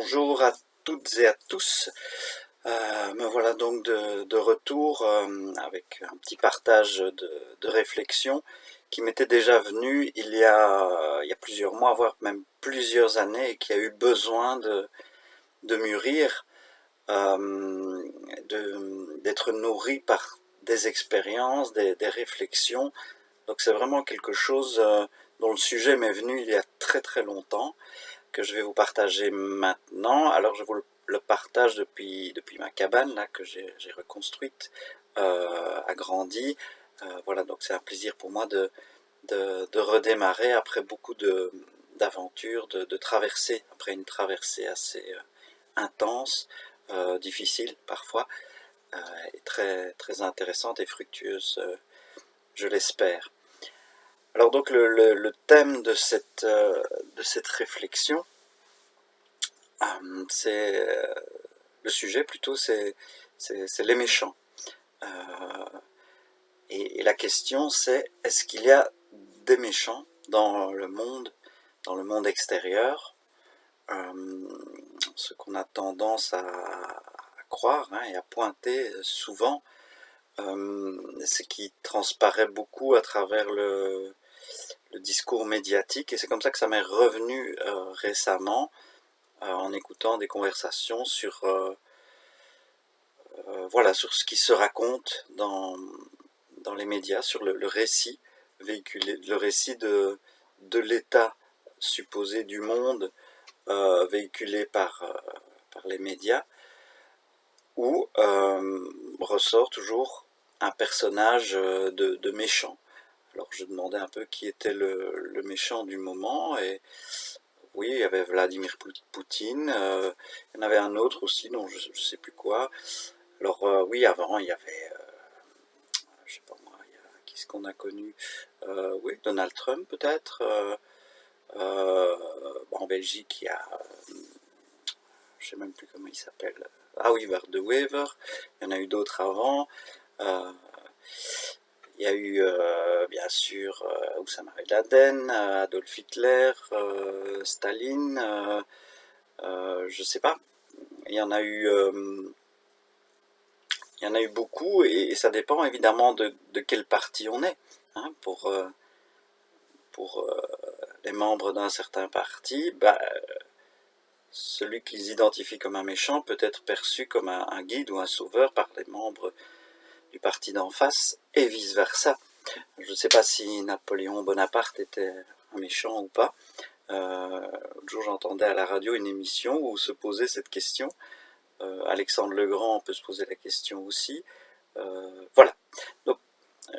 Bonjour à toutes et à tous. Me voilà donc de retour avec un petit partage de réflexion qui m'était déjà venu il y a plusieurs mois, voire même plusieurs années, et qui a eu besoin de mûrir, d'être nourri par des expériences, des réflexions. Donc c'est vraiment quelque chose dont le sujet m'est venu il y a très très longtemps, que je vais vous partager maintenant. Alors je vous le partage depuis ma cabane là, que j'ai reconstruite, agrandie. Voilà, donc c'est un plaisir pour moi de redémarrer après beaucoup d'aventures, de traversées, après une traversée assez intense, difficile parfois, et très, très intéressante et fructueuse, je l'espère. Alors donc le thème de cette réflexion, c'est le sujet plutôt, c'est les méchants. Et la question c'est, est-ce qu'il y a des méchants dans le monde extérieur, ce qu'on a tendance à croire, et à pointer souvent, ce qui transparaît beaucoup à travers le discours médiatique, et c'est comme ça que ça m'est revenu récemment, en écoutant des conversations sur voilà, sur ce qui se raconte dans les médias, sur le récit véhiculé, le récit de l'état supposé du monde, véhiculé par les médias, où ressort toujours un personnage de méchant. Alors je demandais un peu qui était le méchant du moment, et oui, il y avait Vladimir Poutine, il y en avait un autre aussi dont je ne sais plus quoi. Alors oui, avant il y avait, je sais pas moi, qui est-ce qu'on a connu, oui, Donald Trump peut-être, en Belgique il y a, je sais même plus comment il s'appelle, ah oui, Bart de Wever, il y en a eu d'autres avant. Il y a eu bien sûr Oussama Ben Laden, Adolf Hitler, Staline, je sais pas, il y en a eu, il y en a eu beaucoup, et ça dépend évidemment de quel parti on est, pour les membres d'un certain parti, celui qu'ils identifient comme un méchant peut être perçu comme un guide ou un sauveur par les membres du parti d'en face, et vice versa. Je ne sais pas si Napoléon Bonaparte était un méchant ou pas. L'autre jour, j'entendais à la radio une émission où se posait cette question. Alexandre le Grand peut se poser la question aussi. Voilà. Donc,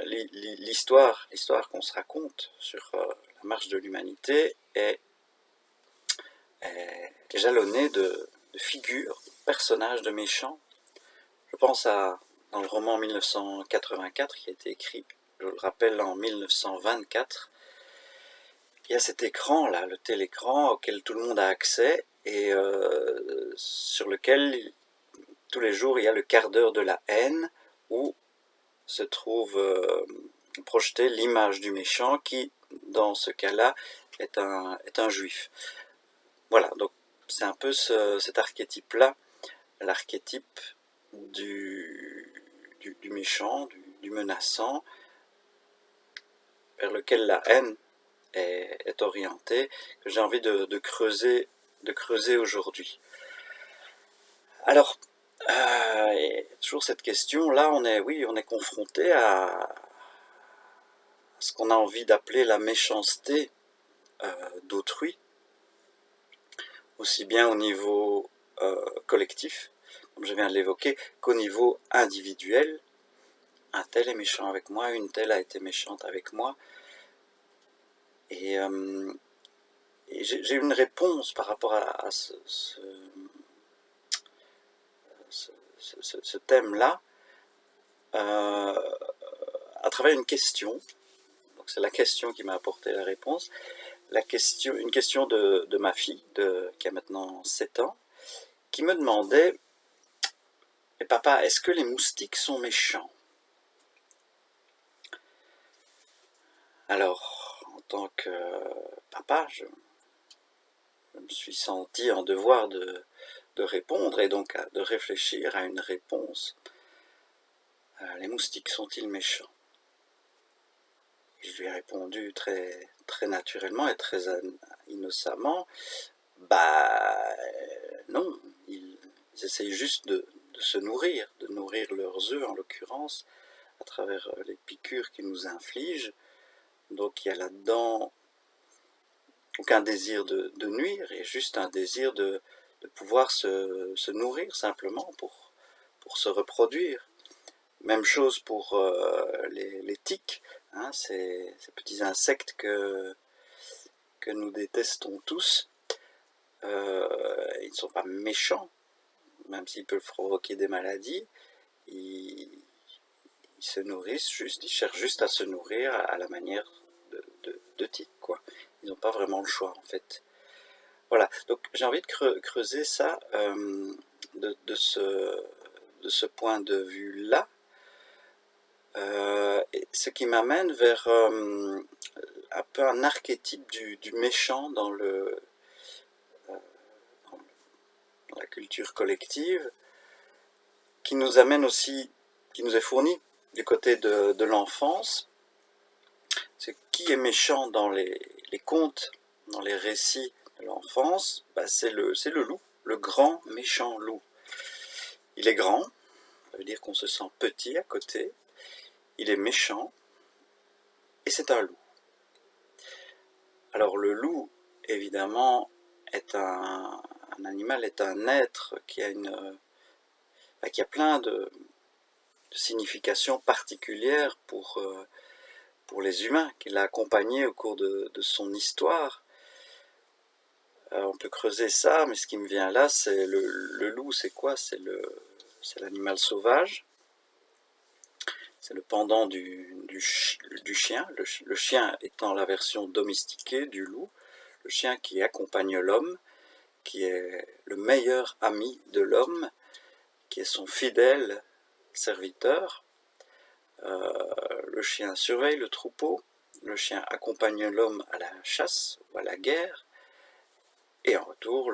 l'histoire qu'on se raconte sur la marche de l'humanité est jalonnée de figures, de personnages, de méchants. Je pense dans le roman 1984 qui a été écrit, je le rappelle, en 1924, il y a cet écran là, le télécran auquel tout le monde a accès, et sur lequel tous les jours il y a le quart d'heure de la haine, où se trouve projetée l'image du méchant qui, dans ce cas-là, est un juif. Voilà, donc c'est un peu cet archétype-là, l'archétype du méchant, du menaçant, vers lequel la haine est orientée, que j'ai envie de creuser aujourd'hui. Alors, toujours cette question, là on est confronté à ce qu'on a envie d'appeler la méchanceté d'autrui, aussi bien au niveau collectif, comme je viens de l'évoquer, qu'au niveau individuel. Un tel est méchant avec moi, une telle a été méchante avec moi. Et j'ai une réponse par rapport à ce thème-là, à travers une question. Donc c'est la question qui m'a apporté la réponse. Une question de ma fille, qui a maintenant 7 ans, qui me demandait: mais papa, est-ce que les moustiques sont méchants? Alors, en tant que papa, je me suis senti en devoir de répondre et donc de réfléchir à une réponse. Les moustiques sont-ils méchants? Je lui ai répondu très, très naturellement et très innocemment, non, ils essayent juste de se nourrir, de nourrir leurs œufs en l'occurrence, à travers les piqûres qu'ils nous infligent. Donc il y a là-dedans aucun désir de nuire, et juste un désir de pouvoir se nourrir simplement pour se reproduire. Même chose pour les tiques, hein, ces petits insectes que nous détestons tous. Ils ne sont pas méchants, même s'ils peuvent provoquer des maladies. Ils se nourrissent juste, ils cherchent juste à se nourrir à la manière de tiques, quoi. Ils n'ont pas vraiment le choix, en fait. Voilà, donc j'ai envie de creuser ça de ce point de vue-là, ce qui m'amène vers un peu un archétype du méchant dans la culture collective, qui nous amène aussi, qui nous est fourni du côté de l'enfance. C'est qui est méchant dans les contes, dans les récits de l'enfance? C'est le loup, le grand méchant loup. Il est grand, ça veut dire qu'on se sent petit à côté, il est méchant, et c'est un loup. Alors le loup, évidemment, est un animal, est un être qui a plein de significations particulières pour les humains, qu'il a accompagnés au cours de son histoire. On peut creuser ça, mais ce qui me vient là, c'est le loup, c'est quoi? C'est l'animal sauvage. C'est le pendant du chien, le chien étant la version domestiquée du loup, le chien qui accompagne l'homme, qui est le meilleur ami de l'homme, qui est son fidèle serviteur. Le chien surveille le troupeau, le chien accompagne l'homme à la chasse ou à la guerre, et en retour,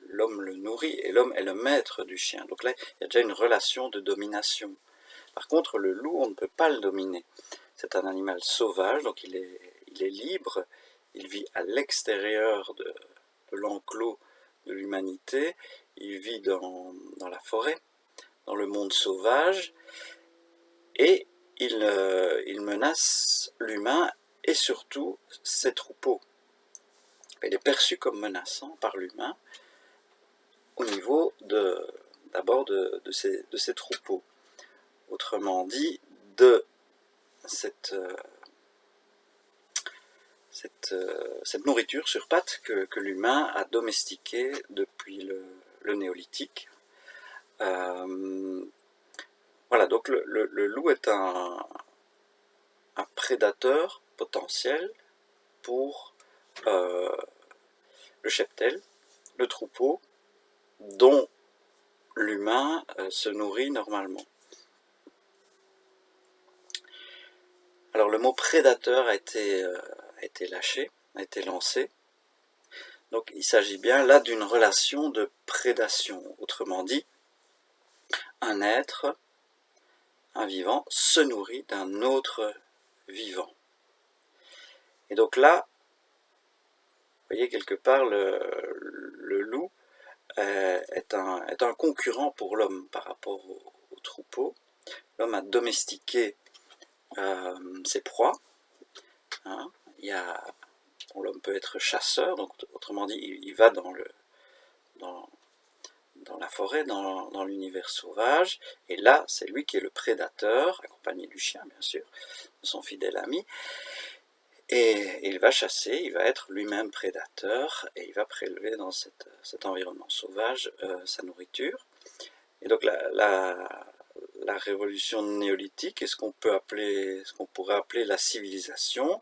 l'homme le nourrit, et l'homme est le maître du chien. Donc là, il y a déjà une relation de domination. Par contre, le loup, on ne peut pas le dominer. C'est un animal sauvage, donc il est libre, il vit à l'extérieur de l'enclos de l'humanité, il vit dans la forêt, dans le monde sauvage, et il menace l'humain et surtout ses troupeaux. Il est perçu comme menaçant par l'humain au niveau d'abord de ses troupeaux. Autrement dit, de cette nourriture sur pattes que l'humain a domestiquée depuis le néolithique. Voilà, donc le loup est un prédateur potentiel pour le cheptel, le troupeau, dont l'humain se nourrit normalement. Alors le mot prédateur a été lâché, a été lancé. Donc il s'agit bien là d'une relation de prédation. Autrement dit, un être, un vivant, se nourrit d'un autre vivant. Et donc là, vous voyez quelque part, le loup est un concurrent pour l'homme par rapport au troupeau. L'homme a domestiqué ses proies. Hein. L'homme peut être chasseur, donc autrement dit, il va dans la forêt, dans l'univers sauvage, et là, c'est lui qui est le prédateur, accompagné du chien, bien sûr, de son fidèle ami, et il va chasser, il va être lui-même prédateur, et il va prélever dans cet environnement sauvage sa nourriture. Et donc la révolution néolithique est ce qu'on pourrait appeler la civilisation.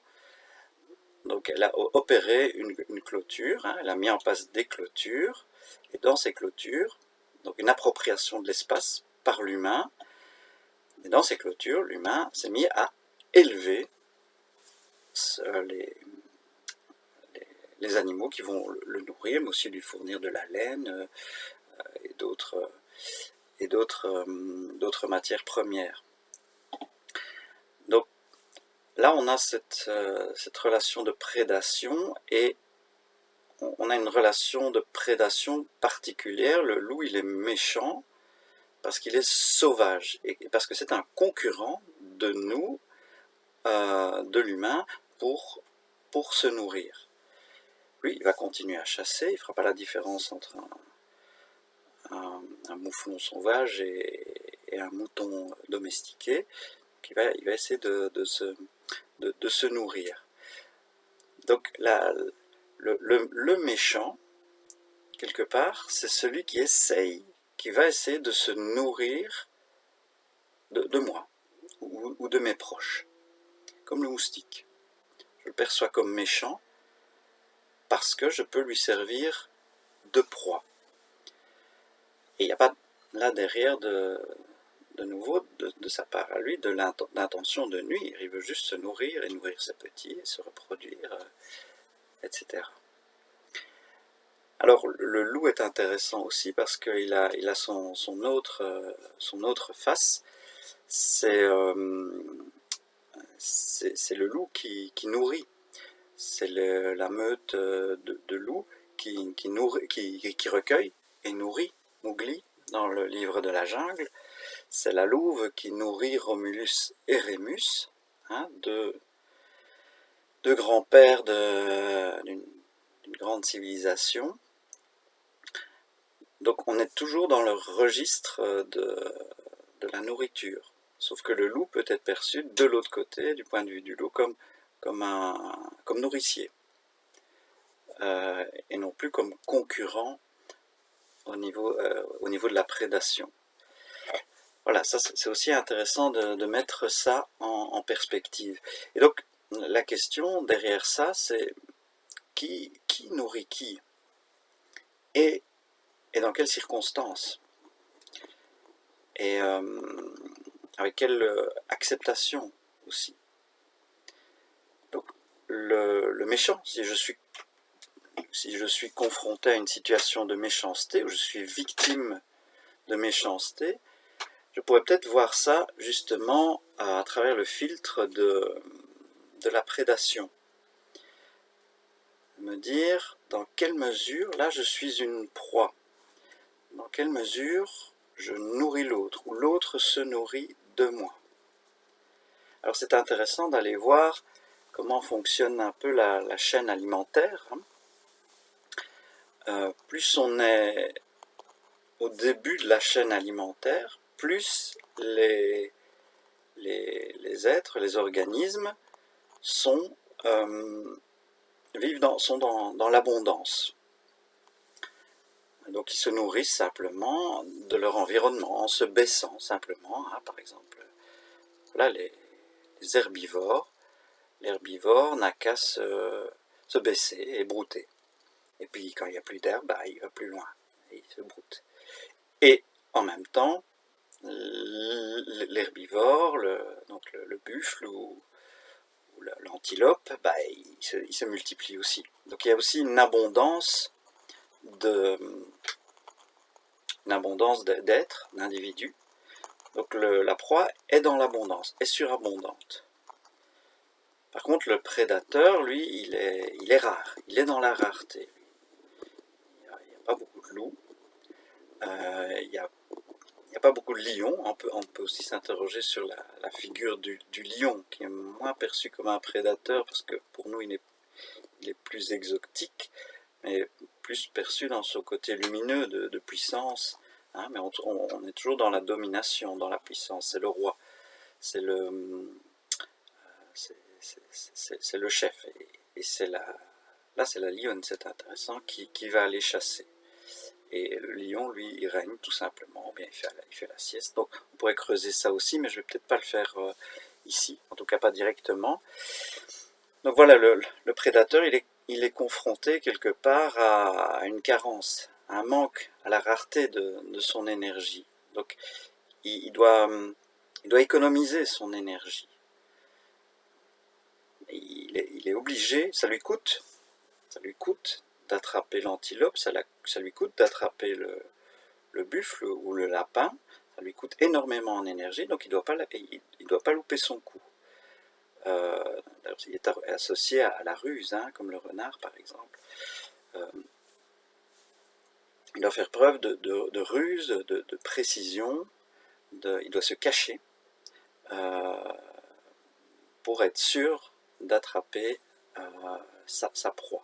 Donc elle a opéré une clôture, hein, elle a mis en place des clôtures, et dans ces clôtures, donc une appropriation de l'espace par l'humain, et dans ces clôtures, l'humain s'est mis à élever les animaux qui vont le nourrir, mais aussi lui fournir de la laine et d'autres matières premières. Donc là, on a cette relation de prédation, et on a une relation de prédation particulière. Le loup, il est méchant parce qu'il est sauvage, et parce que c'est un concurrent de nous, de l'humain, pour se nourrir. Lui, il va continuer à chasser, il ne fera pas la différence entre un mouflon sauvage et un mouton domestiqué. Il va essayer de se nourrir. Donc le méchant, quelque part, c'est celui qui va essayer de se nourrir de moi, ou de mes proches, comme le moustique. Je le perçois comme méchant parce que je peux lui servir de proie. Et il n'y a pas là derrière de nouveau, de sa part à lui, de l'intention de nuire. Il veut juste se nourrir et nourrir ses petits et se reproduire, etc. Alors le loup est intéressant aussi parce qu'il a son autre face. C'est le loup qui nourrit. C'est la meute de loups qui recueille et nourrit Mowgli dans le livre de la jungle. C'est la louve qui nourrit Romulus et Rémus, deux grands-pères d'une grande civilisation. Donc on est toujours dans le registre de la nourriture. Sauf que le loup peut être perçu de l'autre côté, du point de vue du loup, comme nourricier, et non plus comme concurrent au niveau de la prédation. Voilà, ça c'est aussi intéressant de mettre ça en perspective. Et donc la question derrière ça, c'est qui nourrit qui, et dans quelles circonstances, et avec quelle acceptation aussi. Donc le méchant, si je suis confronté à une situation de méchanceté, où je suis victime de méchanceté, je pourrais peut-être voir ça justement à travers le filtre de la prédation. Me dire dans quelle mesure, là je suis une proie, dans quelle mesure je nourris l'autre, ou l'autre se nourrit de moi. Alors c'est intéressant d'aller voir comment fonctionne un peu la chaîne alimentaire. Plus on est au début de la chaîne alimentaire, plus les êtres, les organismes sont dans l'abondance. Donc ils se nourrissent simplement de leur environnement, en se baissant simplement. Par exemple, là, les herbivores, l'herbivore n'a qu'à se baisser et brouter. Et puis quand il n'y a plus d'herbe, il va plus loin et il se broute. Et en même temps, l'herbivore, donc le buffle ou l'antilope, il se multiplie aussi. Donc il y a aussi une abondance d'êtres, d'individus. Donc la proie est dans l'abondance, est surabondante. Par contre, le prédateur, lui, il est rare, il est dans la rareté. Il n'y a pas beaucoup de loups, il n'y a pas beaucoup de lions. On peut aussi s'interroger sur la figure du lion, qui est moins perçu comme un prédateur, parce que pour nous, il est plus exotique, mais plus perçu dans son côté lumineux de puissance. Mais on est toujours dans la domination, dans la puissance. C'est le roi, c'est le chef, et c'est la lionne, c'est intéressant, qui va aller chasser. Et le lion, lui, il règne tout simplement, bien il fait la sieste. Donc on pourrait creuser ça aussi, mais je vais peut-être pas le faire ici, en tout cas pas directement. Donc voilà, le prédateur, il est confronté quelque part à une carence, à un manque, à la rareté de son énergie. Donc il doit économiser son énergie. Il est obligé, ça lui coûte Ça lui coûte d'attraper l'antilope, ça lui coûte d'attraper le buffle ou le lapin, ça lui coûte énormément en énergie, donc il ne doit pas louper son coup. Il est associé à la ruse, hein, comme le renard par exemple. Il doit faire preuve de ruse, de précision, il doit se cacher pour être sûr d'attraper sa proie.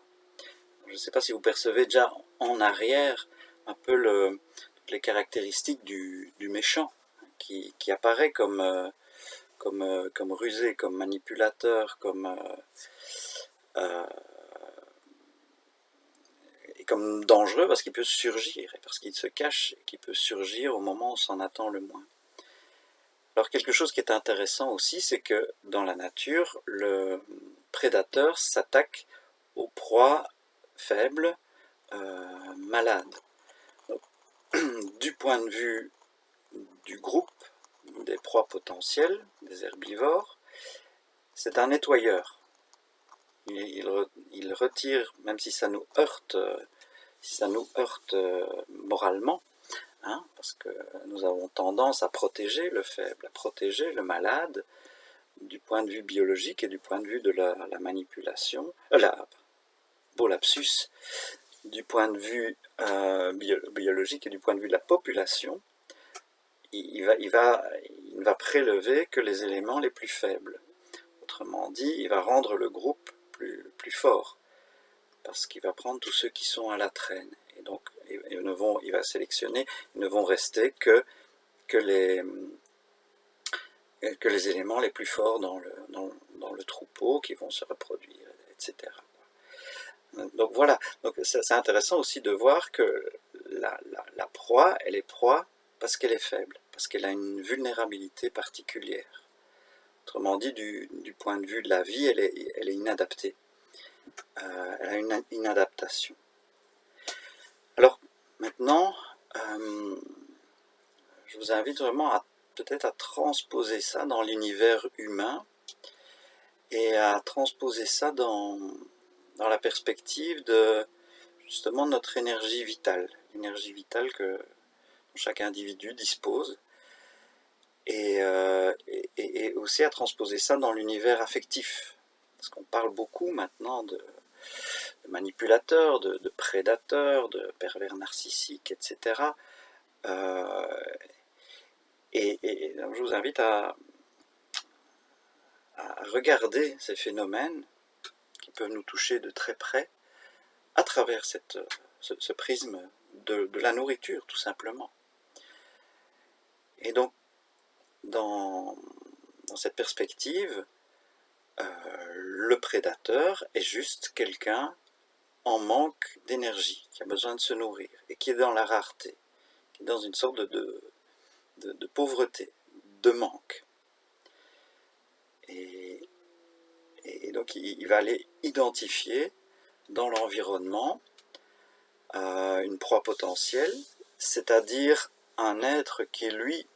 Je ne sais pas si vous percevez déjà en arrière un peu toutes les caractéristiques du méchant qui apparaît comme rusé, comme manipulateur, et comme dangereux parce qu'il peut surgir, et parce qu'il se cache et qu'il peut surgir au moment où on s'en attend le moins. Alors quelque chose qui est intéressant aussi, c'est que dans la nature, le prédateur s'attaque aux proies faibles, malades. Donc, du point de vue du groupe des proies potentielles, des herbivores, c'est un nettoyeur. Il retire, même si ça nous heurte, moralement, hein, parce que nous avons tendance à protéger le faible, à protéger le malade, du point de vue biologique et du point de vue de la manipulation, beau lapsus, du point de vue biologique et du point de vue de la population, il ne va prélever que les éléments les plus faibles. Autrement dit, il va rendre le groupe plus fort, parce qu'il va prendre tous ceux qui sont à la traîne. Et donc, il va sélectionner, ils ne vont rester que les éléments les plus forts dans le troupeau qui vont se reproduire, etc. Donc voilà, c'est intéressant aussi de voir que la proie, elle est proie parce qu'elle est faible, parce qu'elle a une vulnérabilité particulière. Autrement dit, du point de vue de la vie, elle est inadaptée. Elle a une inadaptation. Alors maintenant, je vous invite vraiment peut-être à transposer ça dans l'univers humain et à transposer ça dans la perspective de justement notre énergie vitale, l'énergie vitale dont chaque individu dispose, et aussi à transposer ça dans l'univers affectif, parce qu'on parle beaucoup maintenant de manipulateurs, de prédateurs, de pervers narcissiques, etc. Et donc je vous invite à regarder ces phénomènes qui peuvent nous toucher de très près à travers ce prisme de la nourriture, tout simplement. Et donc, dans cette perspective, le prédateur est juste quelqu'un en manque d'énergie, qui a besoin de se nourrir, et qui est dans la rareté, qui est dans une sorte de pauvreté, de manque. Et donc il va aller identifier dans l'environnement une proie potentielle, c'est-à-dire un être qui, lui,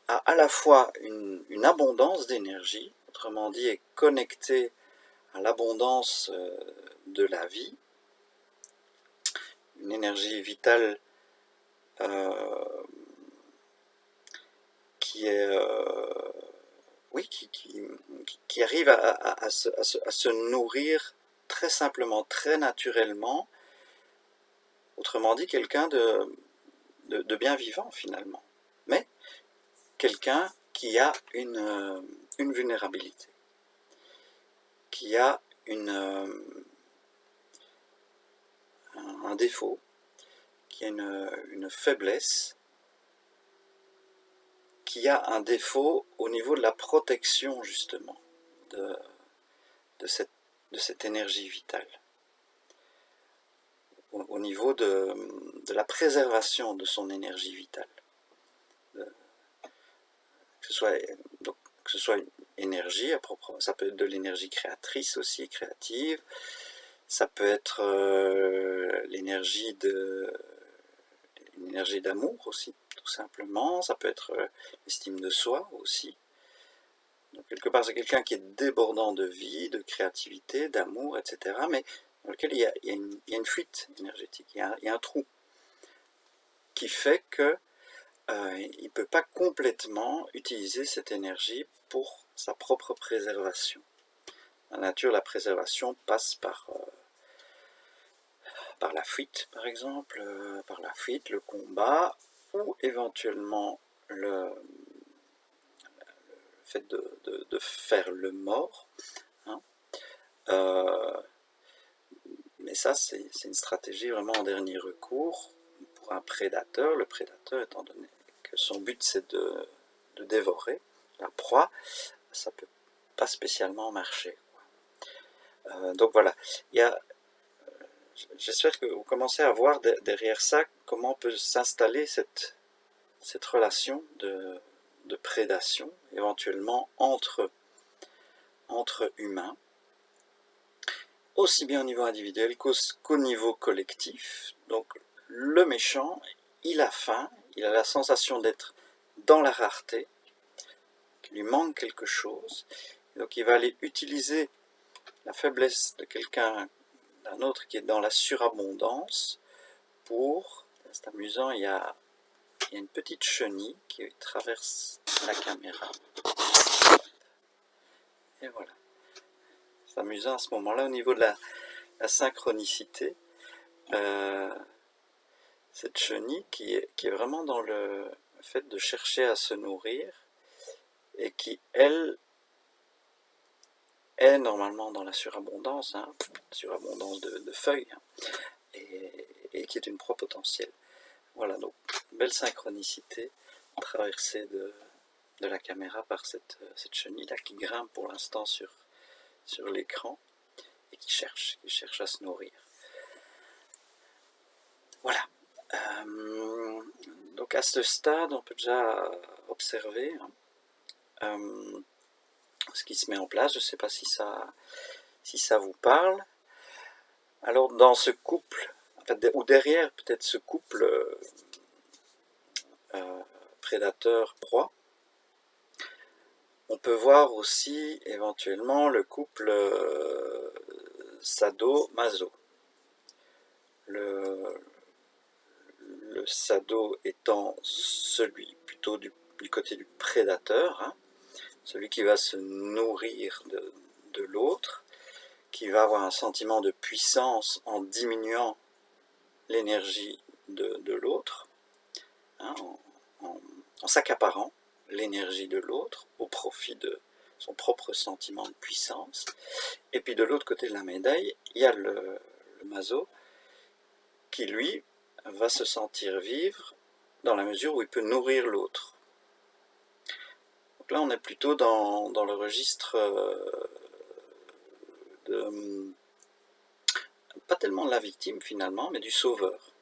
a à la fois une abondance d'énergie, autrement dit est connecté à l'abondance de la vie, une énergie vitale qui est qui arrive à se nourrir très simplement, très naturellement, autrement dit quelqu'un de bien vivant finalement, mais quelqu'un qui a une vulnérabilité, qui a un défaut, qui a une faiblesse, qui a un défaut au niveau de la protection justement de cette énergie vitale, au niveau de la préservation de son énergie vitale, que ce soit une énergie à proprement, ça peut être de l'énergie créatrice aussi, créative, ça peut être une énergie d'amour aussi, tout simplement, ça peut être l'estime de soi aussi. Donc quelque part c'est quelqu'un qui est débordant de vie, de créativité, d'amour, etc. Mais dans lequel il y a une fuite énergétique, il y a un trou qui fait que il ne peut pas complètement utiliser cette énergie pour sa propre préservation. Dans la nature, la préservation passe par la fuite, par exemple, par la fuite, le combat, ou éventuellement le fait de faire le mort. Hein. Mais ça, c'est une stratégie vraiment en dernier recours pour un prédateur. Le prédateur, étant donné que son but c'est de dévorer la proie, ça ne peut pas spécialement marcher. Donc voilà, j'espère que vous commencez à voir derrière ça comment peut s'installer cette relation de prédation, éventuellement entre humains, aussi bien au niveau individuel qu'au niveau collectif. Donc le méchant, il a faim, il a la sensation d'être dans la rareté, qu'il lui manque quelque chose, donc il va aller utiliser la faiblesse de quelqu'un, d'un autre qui est dans la surabondance, pour, c'est amusant, il y a une petite chenille qui traverse la caméra, et voilà. C'est amusant à ce moment-là au niveau de la synchronicité, cette chenille qui est vraiment dans le fait de chercher à se nourrir, et qui, elle, est normalement dans la surabondance, surabondance de feuilles, et qui est une proie potentielle. Voilà, donc belle synchronicité traversée de la caméra par cette chenille-là qui grimpe pour l'instant sur l'écran et qui cherche à se nourrir. Voilà. Donc à ce stade, on peut déjà observer ce qui se met en place. Je ne sais pas si ça vous parle. Alors dans ce couple, en fait, ou derrière peut-être ce couple prédateur-proie, on peut voir aussi éventuellement le couple sado-maso. Le sado étant celui plutôt du côté du prédateur, celui qui va se nourrir de l'autre, qui va avoir un sentiment de puissance en diminuant l'énergie de l'autre, en s'accaparant l'énergie de l'autre au profit de son propre sentiment de puissance. Et puis de l'autre côté de la médaille, il y a le maso qui, lui, va se sentir vivre dans la mesure où il peut nourrir l'autre. Donc là, on est plutôt dans le registre pas tellement de la victime finalement, mais du sauveur,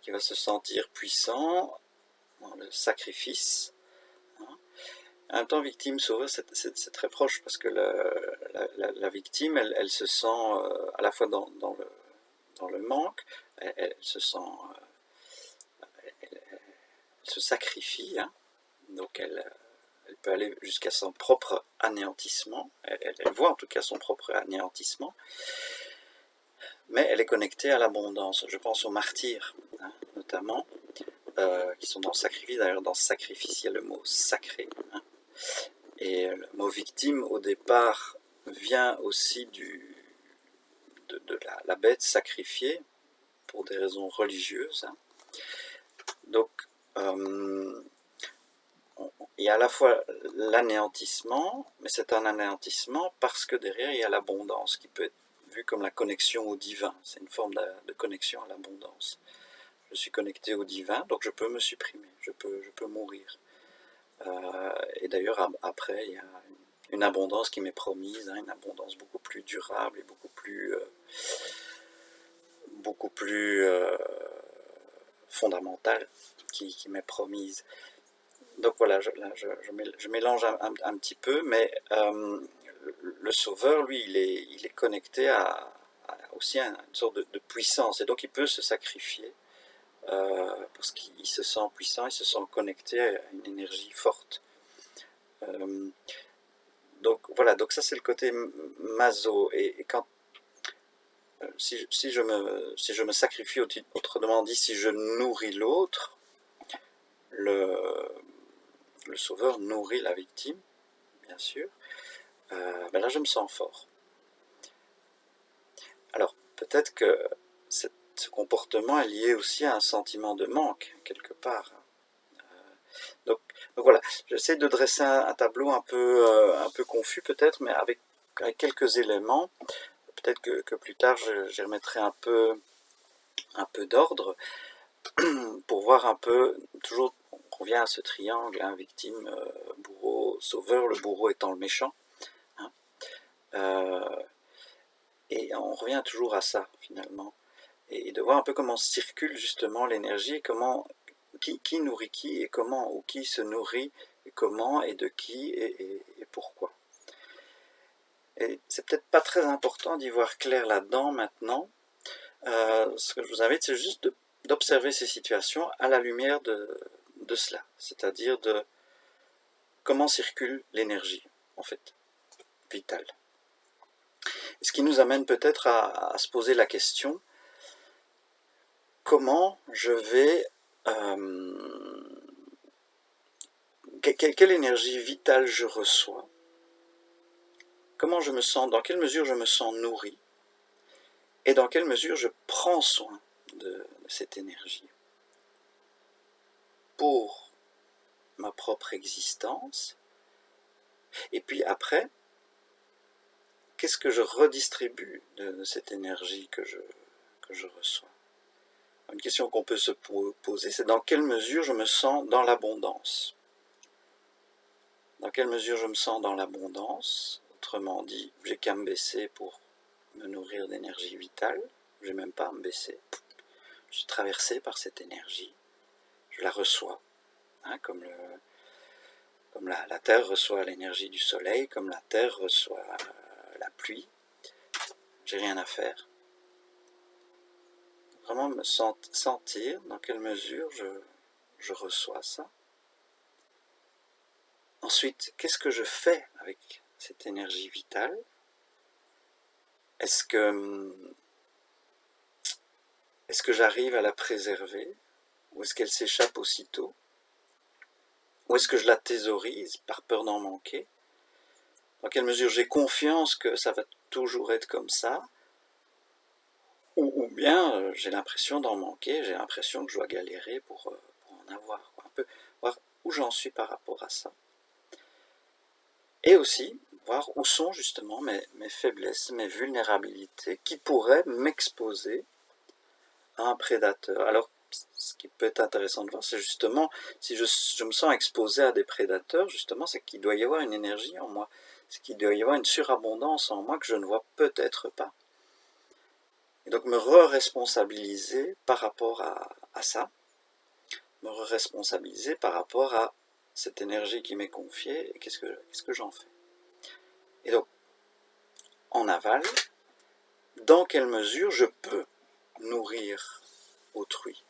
qui va se sentir puissant dans le sacrifice. En même temps, victime, sauveur, c'est très proche, parce que la victime, elle se sent à la fois dans le manque, elle se sent, elle se sacrifie, donc elle peut aller jusqu'à son propre anéantissement, elle voit en tout cas son propre anéantissement, mais elle est connectée à l'abondance. Je pense aux martyrs, notamment, qui sont dans le sacrifice. D'ailleurs, dans sacrifice, il y a le mot sacré, et le mot victime, au départ, vient aussi de la bête sacrifiée, pour des raisons religieuses. Donc, il y a à la fois l'anéantissement, mais c'est un anéantissement parce que derrière, il y a l'abondance, qui peut être vue comme la connexion au divin. C'est une forme de connexion à l'abondance. Je suis connecté au divin, donc je peux me supprimer, je peux mourir. Et d'ailleurs, après, il y a une abondance qui m'est promise, une abondance beaucoup plus durable et beaucoup plus fondamentale qui m'est promise. Donc voilà, je mélange un petit peu, mais le sauveur, lui, il est connecté aussi à une sorte de puissance, et donc il peut se sacrifier parce qu'il se sent puissant, il se sent connecté à une énergie forte. Donc voilà, donc ça c'est le côté maso, et quand si je me sacrifie, autrement dit, si je nourris l'autre, le sauveur nourrit la victime, bien sûr, ben là je me sens fort. Alors peut-être que ce comportement est lié aussi à un sentiment de manque, quelque part. Donc voilà, j'essaie de dresser un tableau un peu confus peut-être, mais avec quelques éléments. Peut-être que plus tard j'y remettrai un peu d'ordre pour voir un peu, toujours on revient à ce triangle, hein, victime, bourreau, sauveur, le bourreau étant le méchant. Hein. Et on revient toujours à ça finalement. Et de voir un peu comment circule justement l'énergie, comment qui nourrit qui et comment, ou qui se nourrit et comment et de qui et pourquoi. Et c'est peut-être pas très important d'y voir clair là-dedans maintenant. Ce que je vous invite, c'est juste d'observer ces situations à la lumière de cela, c'est-à-dire de comment circule l'énergie, en fait, vitale. Et ce qui nous amène peut-être à se poser la question, comment je vais... quelle énergie vitale je reçois, comment je me sens, dans quelle mesure je me sens nourri, et dans quelle mesure je prends soin de cette énergie pour ma propre existence, et puis après, qu'est-ce que je redistribue de cette énergie que je reçois. Une question qu'on peut se poser, c'est dans quelle mesure je me sens dans l'abondance. Dans quelle mesure je me sens dans l'abondance, autrement dit, j'ai qu'à me baisser pour me nourrir d'énergie vitale, je n'ai même pas à me baisser. Je suis traversé par cette énergie, je la reçois, hein, comme la terre reçoit l'énergie du soleil, comme la terre reçoit la pluie, j'ai rien à faire. Vraiment me sentir dans quelle mesure je reçois ça. Ensuite, qu'est-ce que je fais avec cette énergie vitale? Est-ce que j'arrive à la préserver? Ou est-ce qu'elle s'échappe aussitôt? Ou est-ce que je la thésaurise par peur d'en manquer? Dans quelle mesure j'ai confiance que ça va toujours être comme ça? Ou bien j'ai l'impression d'en manquer, j'ai l'impression que je dois galérer pour en avoir. Un peu voir où j'en suis par rapport à ça. Et aussi voir où sont justement mes faiblesses, mes vulnérabilités, qui pourraient m'exposer à un prédateur. Alors, ce qui peut être intéressant de voir, c'est justement, si je me sens exposé à des prédateurs, justement, c'est qu'il doit y avoir une énergie en moi, c'est qu'il doit y avoir une surabondance en moi que je ne vois peut-être pas. Et donc me re-responsabiliser par rapport à ça, me re-responsabiliser par rapport à cette énergie qui m'est confiée, et qu'est-ce que j'en fais. Et donc, en aval, dans quelle mesure je peux nourrir autrui?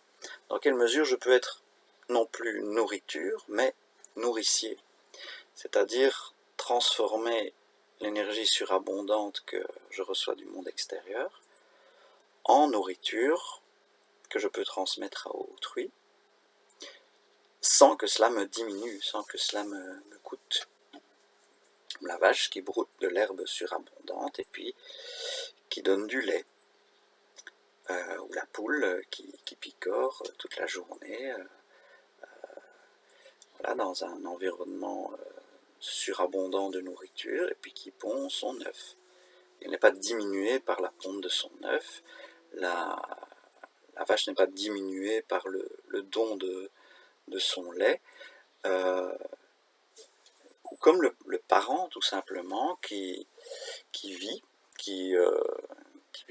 Dans quelle mesure je peux être non plus nourriture, mais nourricier? C'est-à-dire transformer l'énergie surabondante que je reçois du monde extérieur en nourriture que je peux transmettre à autrui, sans que cela me diminue, sans que cela me coûte. La vache qui broute de l'herbe surabondante et puis qui donne du lait, ou la poule qui picore toute la journée, voilà, dans un environnement surabondant de nourriture, et puis qui pond son œuf. Elle n'est pas diminuée par la ponte de son œuf, la vache n'est pas diminuée par le don de son lait, ou comme le parent tout simplement qui vit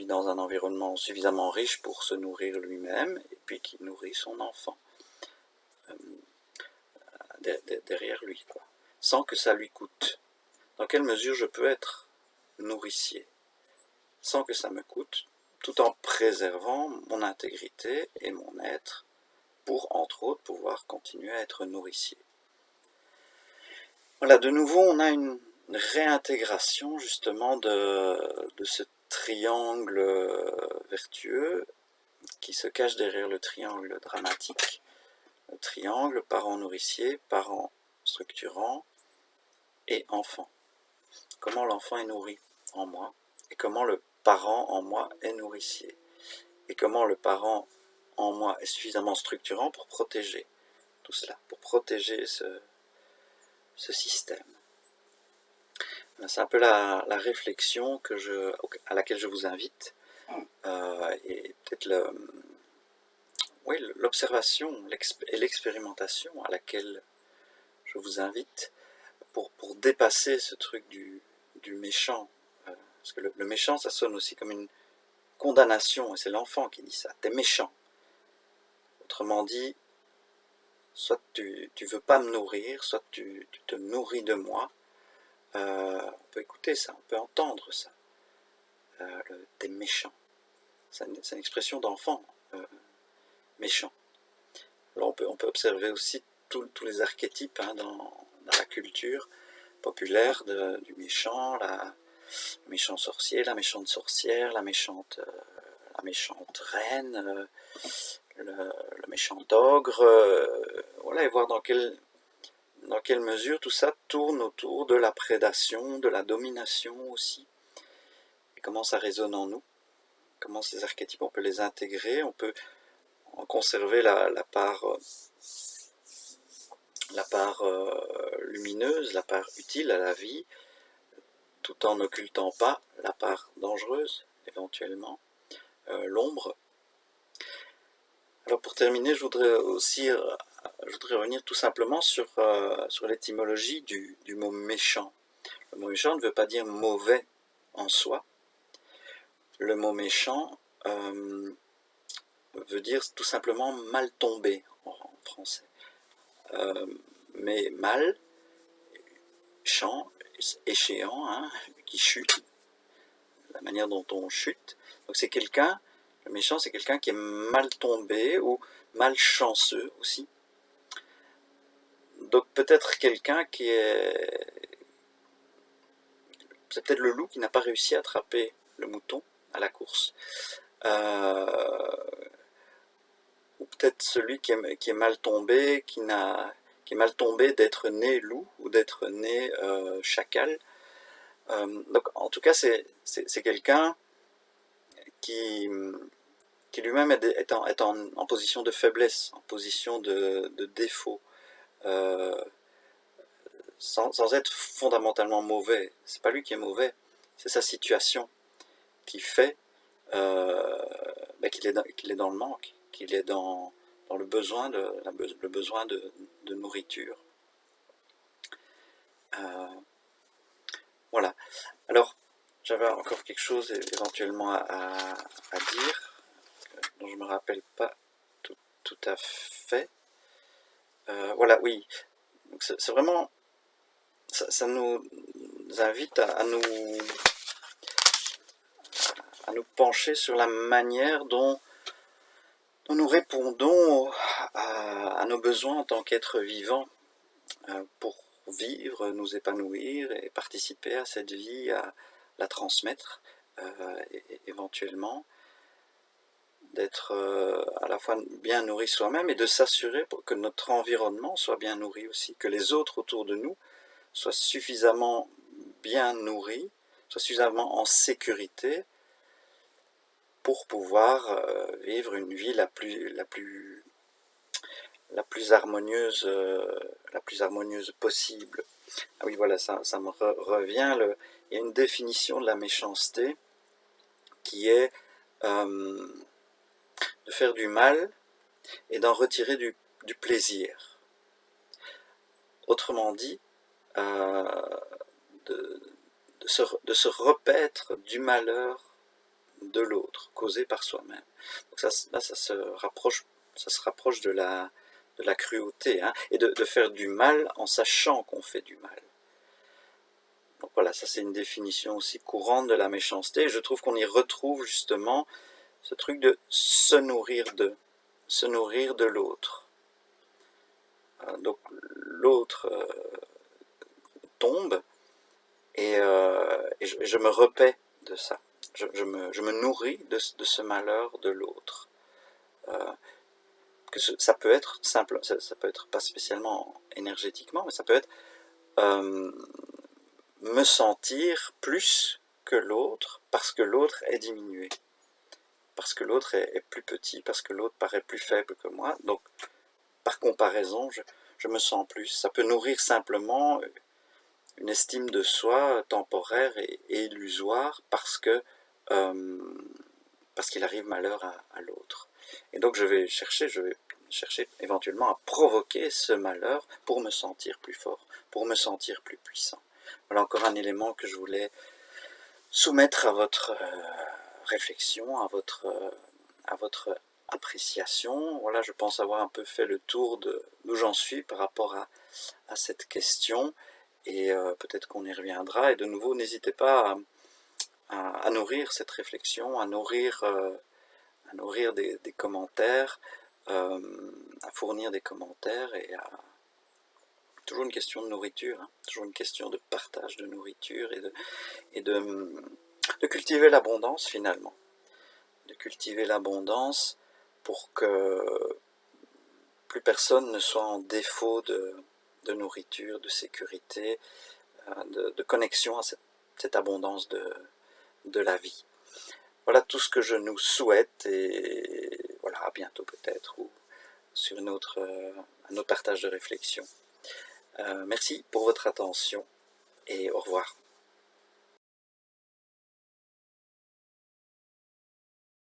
dans un environnement suffisamment riche pour se nourrir lui-même, et puis qui nourrit son enfant derrière lui, quoi, sans que ça lui coûte. Dans quelle mesure je peux être nourricier sans que ça me coûte, tout en préservant mon intégrité et mon être pour, entre autres, pouvoir continuer à être nourricier. Voilà, de nouveau, on a une réintégration justement de triangle vertueux qui se cache derrière le triangle dramatique. Le triangle parent nourricier, parent structurant et enfant. Comment l'enfant est nourri en moi et comment le parent en moi est nourricier. Et comment le parent en moi est suffisamment structurant pour protéger tout cela, pour protéger ce système. C'est un peu la réflexion à laquelle je vous invite, et peut-être l'observation et l'expérimentation à laquelle je vous invite pour dépasser ce truc du méchant. Parce que le méchant, ça sonne aussi comme une condamnation, et c'est l'enfant qui dit ça, t'es méchant. Autrement dit, soit tu veux pas me nourrir, soit tu te nourris de moi. On peut écouter ça, on peut entendre ça. T'es méchant. C'est une expression d'enfant, méchant. Alors on peut observer aussi tous les archétypes dans la culture populaire du méchant, la méchant sorcier, la méchante sorcière, la méchante reine, le méchant ogre, voilà, et voir dans quelle mesure tout ça tourne autour de la prédation, de la domination aussi, et comment ça résonne en nous, comment ces archétypes on peut les intégrer, on peut en conserver la part lumineuse, la part utile à la vie, tout en n'occultant pas la part dangereuse, éventuellement, l'ombre. Alors pour terminer, je voudrais revenir tout simplement sur l'étymologie du mot méchant. Le mot méchant ne veut pas dire mauvais en soi. Le mot méchant veut dire tout simplement mal tombé en français. Mais mal, champ, échéant, qui chute, la manière dont on chute. Donc c'est quelqu'un, le méchant c'est quelqu'un qui est mal tombé ou malchanceux aussi. Donc peut-être quelqu'un c'est peut-être le loup qui n'a pas réussi à attraper le mouton à la course. Ou peut-être celui qui est mal tombé, qui est mal tombé d'être né loup ou d'être né chacal. Donc en tout cas c'est quelqu'un qui lui-même est en position de faiblesse, en position de défaut, sans être fondamentalement mauvais. C'est pas lui qui est mauvais, c'est sa situation qui fait qu'il est dans le manque, qu'il est dans le besoin de nourriture. Voilà. Alors, j'avais encore quelque chose éventuellement à dire, dont je ne me rappelle pas tout à fait. Voilà, oui. C'est vraiment... Ça nous invite à nous pencher sur la manière dont nous répondons à nos besoins en tant qu'êtres vivants pour vivre, nous épanouir et participer à cette vie, à la transmettre éventuellement, d'être à la fois bien nourri soi-même et de s'assurer que notre environnement soit bien nourri aussi, que les autres autour de nous soient suffisamment bien nourris, soient suffisamment en sécurité pour pouvoir vivre une vie la plus harmonieuse possible. Ah oui, voilà, ça me revient. Il y a une définition de la méchanceté qui est de faire du mal et d'en retirer du plaisir. Autrement dit, de se repaître du malheur de l'autre, causé par soi-même. Donc ça se rapproche de la cruauté, et de faire du mal en sachant qu'on fait du mal. Donc voilà, ça c'est une définition aussi courante de la méchanceté, et je trouve qu'on y retrouve justement ce truc de se nourrir de l'autre. Donc l'autre tombe, et je me repais de ça. je me nourris de ce malheur de l'autre. Ça peut être simple, ça peut être pas spécialement énergétiquement, mais ça peut être me sentir plus que l'autre parce que l'autre est diminué, parce que l'autre est plus petit, parce que l'autre paraît plus faible que moi. Donc, par comparaison, je me sens plus. Ça peut nourrir simplement une estime de soi temporaire et illusoire parce qu'il arrive malheur à l'autre. Et donc je vais chercher éventuellement à provoquer ce malheur pour me sentir plus fort, pour me sentir plus puissant. Voilà encore un élément que je voulais soumettre à votre réflexion, à votre appréciation. Voilà, je pense avoir un peu fait le tour d'où j'en suis par rapport à cette question, et peut-être qu'on y reviendra. Et de nouveau, n'hésitez pas à nourrir cette réflexion, à nourrir des commentaires, à fournir des commentaires, et toujours une question de nourriture, hein, toujours une question de partage de nourriture et de cultiver l'abondance finalement, de cultiver l'abondance pour que plus personne ne soit en défaut de nourriture, de sécurité, de connexion à cette abondance de la vie. Voilà tout ce que je nous souhaite, et voilà, à bientôt peut-être, ou sur un autre partage de réflexion. Merci pour votre attention et au revoir.